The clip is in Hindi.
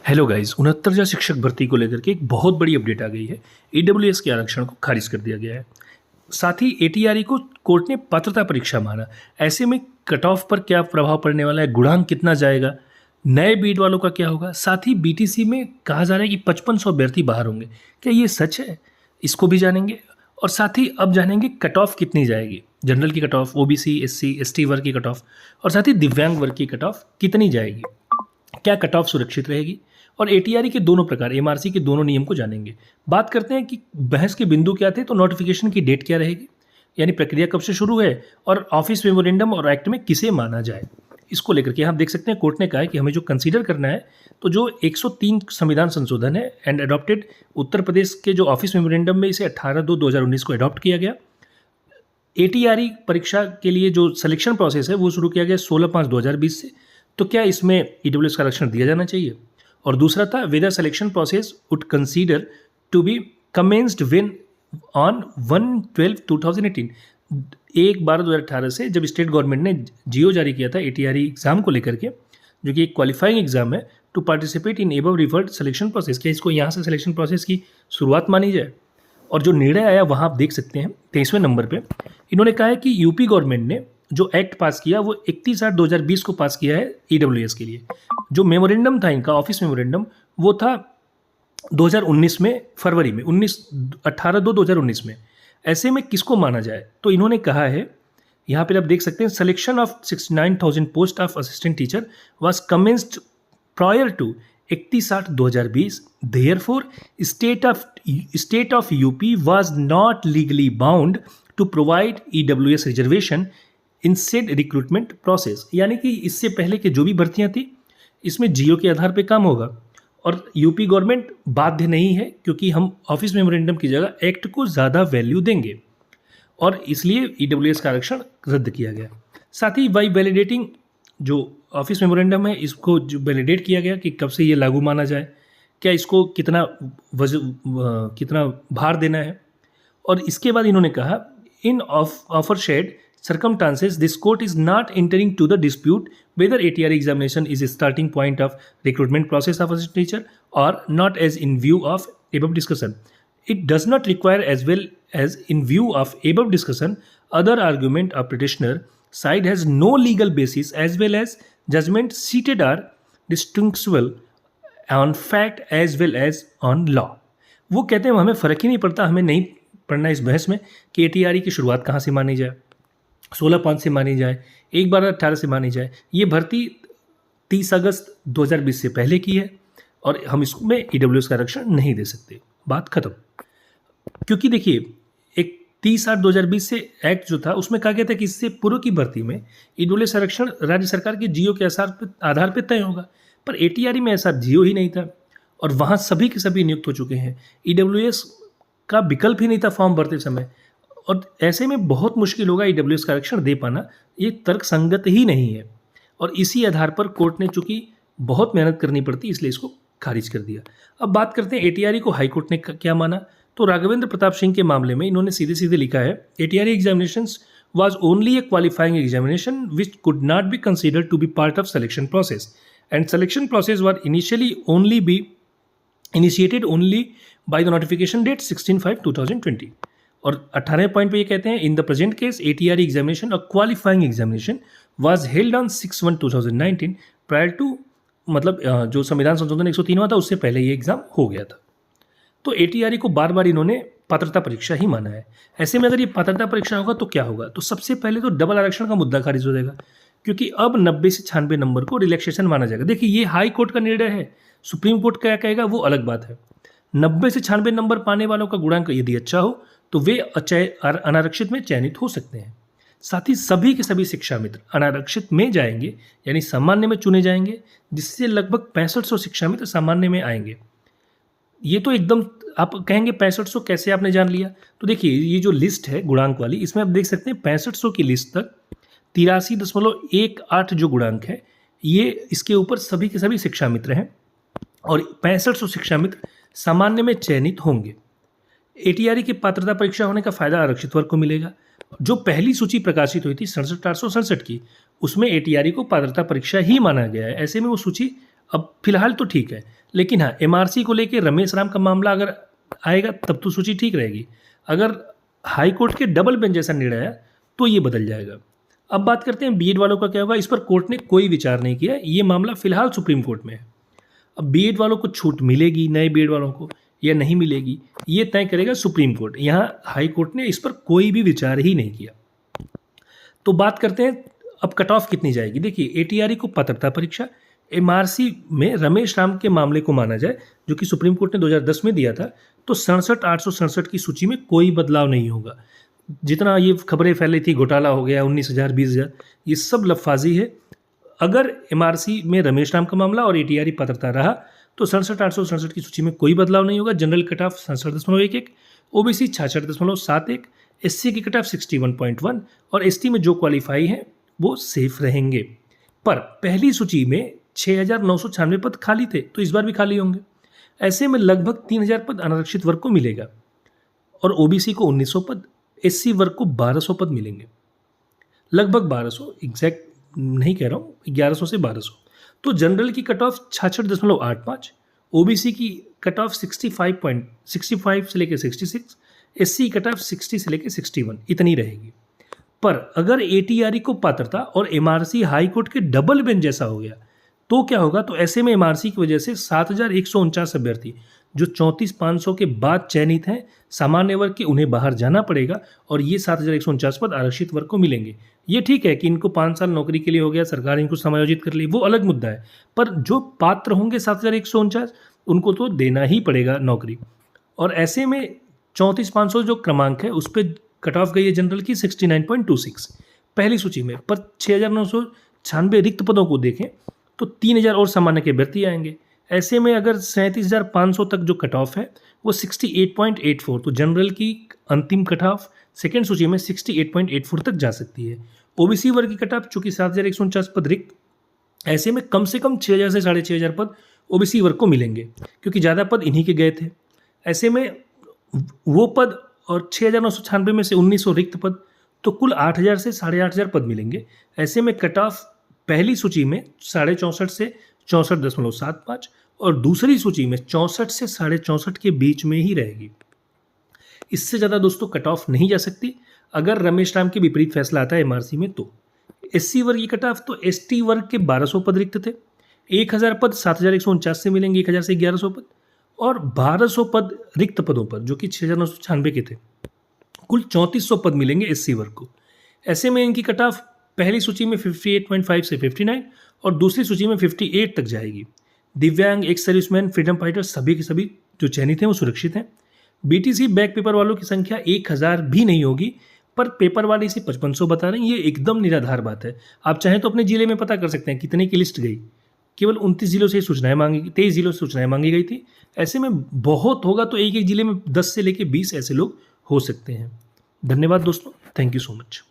हेलो गाइस 69 शिक्षक भर्ती को लेकर के एक बहुत बड़ी अपडेट आ गई है। ईडब्ल्यूएस के आरक्षण को खारिज कर दिया गया है। साथ ही एटीआरई को कोर्ट ने पात्रता परीक्षा माना। ऐसे में कट ऑफ पर क्या प्रभाव पड़ने वाला है, गुणांक कितना जाएगा, नए बीट वालों का क्या होगा। साथ ही बीटीसी में कहा जा रहा है कि 5500 अभ्यर्थी बाहर होंगे, क्या ये सच है, इसको भी जानेंगे। और साथ ही अब जानेंगे कट ऑफ कितनी जाएगी, जनरल की cut off, OBC SC ST वर्ग की कट ऑफ, और साथ ही दिव्यांग वर्ग की कट ऑफ कितनी जाएगी, क्या कट ऑफ सुरक्षित रहेगी। और एटीआरई के दोनों प्रकार, एमआरसी के दोनों नियम को जानेंगे। बात करते हैं कि बहस के बिंदु क्या थे, तो नोटिफिकेशन की डेट क्या रहेगी, यानी प्रक्रिया कब से शुरू है, और ऑफिस मेमोरेंडम और एक्ट में किसे माना जाए, इसको लेकर के आप देख सकते हैं कोर्ट ने कहा है कि हमें जो कंसीडर करना है, तो जो 103 संविधान संशोधन है एंड अडॉप्टेड, उत्तर प्रदेश के जो ऑफिस मेमोरेंडम में इसे 18/2/2019 को अडॉप्ट किया गया। एटीआरई परीक्षा के लिए जो सिलेक्शन प्रोसेस है वो शुरू किया गया 16/5/2020 से। तो क्या इसमें ईडब्ल्यूएस का आरक्षण दिया जाना चाहिए। और दूसरा था whether selection process would consider to be commenced when on 1/12/2018। 1/12/2018 से जब स्टेट गवर्नमेंट ने जियो जारी किया था एटीआरई एग्जाम को लेकर के, जो कि एक क्वालिफाइंग एग्जाम है to participate in above referred selection process, क्या इसको यहाँ से सिलेक्शन प्रोसेस की शुरुआत मानी जाए। और जो निर्णय आया वहाँ आप देख सकते हैं 23वें नंबर पे इन्होंने कहा है कि यूपी गवर्नमेंट ने जो एक्ट पास किया वो 31/8/2020 को पास किया है ईडब्ल्यूएस के लिए। जो मेमोरेंडम था इनका, ऑफिस मेमोरेंडम, वो था 2019 में, फरवरी में 18/2/2019 में। ऐसे में किसको माना जाए, तो इन्होंने कहा है यहाँ पर आप देख सकते हैं, selection of 69,000 post of assistant teacher was commenced prior to 31/8/2020। Therefore state of UP was not legally bound to provide EWS reservation in said recruitment process. यानी कि इससे पहले के जो भी भर्तियां थी इसमें जियो के आधार पे काम होगा, और यूपी गवर्नमेंट बाध्य नहीं है, क्योंकि हम ऑफिस मेमोरेंडम की जगह एक्ट को ज़्यादा वैल्यू देंगे, और इसलिए ईडब्ल्यूएस का आरक्षण रद्द किया गया। साथ ही वाई वैलिडेटिंग जो ऑफिस मेमोरेंडम है इसको जो वैलिडेट किया गया कि कब से ये लागू माना जाए, क्या इसको कितना भार देना है। और इसके बाद इन्होंने कहा in aforesaid circumstances this court is not entering to the dispute whether ATRE examination is a starting point of recruitment process of assistant teacher or not, as in view of above discussion. It does not require, as well as in view of above discussion, other argument of petitioner side has no legal basis, as well as judgment seated are distinguishable on fact as well as on law. वो कहते हैं हमें फ़र्क ही नहीं पड़ता, हमें नहीं पढ़ना इस बहस में कि एटीआरई की शुरुआत कहाँ से मानी जाए, 16/5 से मानी जाए, 1/12/18 से मानी जाए। ये भर्ती 30 अगस्त 2020 से पहले की है, और हम इसमें ईडब्ल्यूएस का आरक्षण नहीं दे सकते, बात खत्म। क्योंकि देखिए एक 30/8/2020 से एक्ट जो था उसमें कहा गया था कि इससे पूर्व की भर्ती में ईडब्ल्यूएस आरक्षण राज्य सरकार के जियो के आधार पर तय होगा, पर एटीआरई में ऐसा जियो ही नहीं था, और वहाँ सभी के सभी नियुक्त हो चुके हैं। ईडब्ल्यूएस का विकल्प ही नहीं था फॉर्म भरते समय, और ऐसे में बहुत मुश्किल होगा ईडब्ल्यूएस का आरक्षण दे पाना, ये तर्क संगत ही नहीं है। और इसी आधार पर कोर्ट ने चूंकि बहुत मेहनत करनी पड़ती इसलिए इसको खारिज कर दिया। अब बात करते हैं एटीआरई को हाईकोर्ट ने क्या माना। तो राघवेंद्र प्रताप सिंह के मामले में इन्होंने सीधे सीधे लिखा है, ATRE examinations was only a qualifying examination which could not be considered to be part of selection process, and selection process were initially only be initiated only by the notification date 16/5/2020। और 18वें पॉइंट पे ये कहते हैं, in the present case ATRE examination और qualifying examination was held on 6/1/2019 prior to, मतलब जो संविधान संशोधन 103 हुआ था उससे पहले ये एग्जाम हो गया था। तो एटीआरई को बार बार इन्होंने पात्रता परीक्षा ही माना है। ऐसे में अगर ये पात्रता परीक्षा होगा तो क्या होगा, तो सबसे पहले तो डबल आरक्षण का मुद्दा खारिज हो जाएगा, क्योंकि अब 90 से 96 नंबर को रिलैक्सेशन माना जाएगा। देखिए ये हाई कोर्ट का निर्णय है, सुप्रीम कोर्ट क्या कहेगा वो अलग बात है। 90 से 96 नंबर पाने वालों का गुणांक यदि अच्छा हो तो वे अनारक्षित में चयनित हो सकते हैं। साथ ही सभी के सभी शिक्षा मित्र अनारक्षित में जाएंगे, यानी सामान्य में चुने जाएंगे, जिससे लगभग 6500 शिक्षा मित्र सामान्य में आएंगे। ये तो एकदम आप कहेंगे 6500 कैसे आपने जान लिया, तो देखिए ये जो लिस्ट है गुणांक वाली, इसमें आप देख सकते हैं 6500 की लिस्ट तक 83.18 जो गुणांक है, ये इसके ऊपर सभी के सभी शिक्षा मित्र हैं, और 6500 शिक्षा मित्र सामान्य में चयनित होंगे। एटीआरई की पात्रता परीक्षा होने का फायदा आरक्षित वर्ग को मिलेगा। जो पहली सूची प्रकाशित हुई थी 67,867 की, उसमें एटीआरई को पात्रता परीक्षा ही माना गया है। ऐसे में वो सूची अब फिलहाल तो ठीक है, लेकिन हाँ एमआरसी को लेके रमेश राम का मामला अगर आएगा तब तो सूची ठीक रहेगी। अगर हाई कोर्ट के डबल बेंच जैसा निर्णय आया तो ये बदल जाएगा। अब बात करते हैं बीएड वालों का क्या होगा। इस पर कोर्ट ने कोई विचार नहीं किया, ये मामला फिलहाल सुप्रीम कोर्ट में है। अब बीएड वालों को छूट मिलेगी, नए बीएड वालों को, या नहीं मिलेगी, ये तय करेगा सुप्रीम कोर्ट। यहाँ हाई कोर्ट ने इस पर कोई भी विचार ही नहीं किया। तो बात करते हैं अब कट ऑफ कितनी जाएगी। देखिए एटीआरई को पात्रता परीक्षा, एमआरसी में रमेश राम के मामले को माना जाए जो कि सुप्रीम कोर्ट ने 2010 में दिया था, तो 67,867 की सूची में कोई बदलाव नहीं होगा। जितना ये खबरें फैल रही थी घोटाला हो गया 19,000 20,000, ये सब लफाजी है। अगर एमआरसी में रमेश राम का मामला और एटीआरई पात्रता रहा तो 67,867 की सूची में कोई बदलाव नहीं होगा। General cut off 67.11, OBC 66.71, SC की कट ऑफ 61.1 और एसटी में जो क्वालिफाई हैं वो सेफ रहेंगे। पर पहली सूची में 6,996 पद खाली थे, तो इस बार भी खाली होंगे। ऐसे में लगभग 3,000 पद अनारक्षित वर्ग को मिलेगा और ओबीसी को 1,900 पद, एससी वर्ग को 1,200 पद मिलेंगे। लगभग 1,200, एग्जैक्ट नहीं कह रहा हूँ, 1,100 से 1,200। तो जनरल की कट ऑफ 66.85, ओबीसी की कट ऑफ 65 से लेकर 66, एससी कट ऑफ 60 से लेकर 61, इतनी रहेगी। पर अगर एटीआरई को पात्रता और एमआरसी हाई कोर्ट के डबल बेंच जैसा हो गया तो क्या होगा। तो ऐसे में एमआरसी की वजह से 7,149 अभ्यर्थी जो 34,500 के बाद चयनित हैं सामान्य वर्ग के, उन्हें बाहर जाना पड़ेगा और ये 7,149 पद आरक्षित वर्ग को मिलेंगे। ये ठीक है कि इनको 5 साल नौकरी के लिए हो गया, सरकार इनको समायोजित कर ली, वो अलग मुद्दा है। पर जो पात्र होंगे 7,149 उनको तो देना ही पड़ेगा नौकरी। और ऐसे में 34,500 जो क्रमांक है उस पर कट ऑफ गई है जनरल की 69.26 पहली सूची में। पर 6,996 रिक्त पदों को देखें तो 3,000 और सामान्य के अभ्यर्थी आएंगे। ऐसे में अगर 37,500 तक जो कट ऑफ है वो 68.84, तो जनरल की अंतिम कट ऑफ सेकेंड सूची में 68.84 तक जा सकती है। ओबीसी वर्ग की कट ऑफ चूंकि 7,149 पद रिक्त, ऐसे में कम से कम 6,000 से 6,500 पद ओबीसी वर्ग को मिलेंगे क्योंकि ज़्यादा पद इन्हीं के गए थे। ऐसे में वो पद और 6,996 में से 1,900 रिक्त पद, तो कुल 8,000 से 8,500 पद मिलेंगे। ऐसे में कट ऑफ पहली सूची में 64.5 से 64.75 और दूसरी सूची में 64 से 64.5 के बीच में ही रहेगी। इससे ज़्यादा दोस्तों कट ऑफ नहीं जा सकती। अगर रमेश राम के विपरीत फैसला आता है एमआरसी में तो एससी वर्ग की कट ऑफ, तो एसटी वर्ग के 1,200 पद रिक्त थे, 1,000 पद 7,149 से मिलेंगे, 1,000 से 1,100 पद, और 1,200 पद रिक्त पदों पर जो कि 6,996 के थे, कुल 3,400 पद मिलेंगे एससी वर्ग को। ऐसे में इनकी कट ऑफ पहली सूची में 58.5 से 59 और दूसरी सूची में 58 तक जाएगी। दिव्यांग, एक्स सर्विसमैन, फ्रीडम फाइटर सभी के सभी जो चयनित हैं वो सुरक्षित हैं। बीटीसी बैक पेपर वालों की संख्या 1,000 भी नहीं होगी, पर पेपर वाले इसे 5,500 बता रहे हैं। ये एकदम निराधार बात है। आप चाहें तो अपने जिले में पता कर सकते हैं कितने की लिस्ट गई। केवल 29 जिलों से सूचनाएं मांगी, 23 जिलों से सूचनाएं मांगी गई थी। ऐसे में बहुत होगा तो एक एक जिले में 10 से लेकर 20 ऐसे लोग हो सकते हैं। धन्यवाद दोस्तों, थैंक यू सो मच।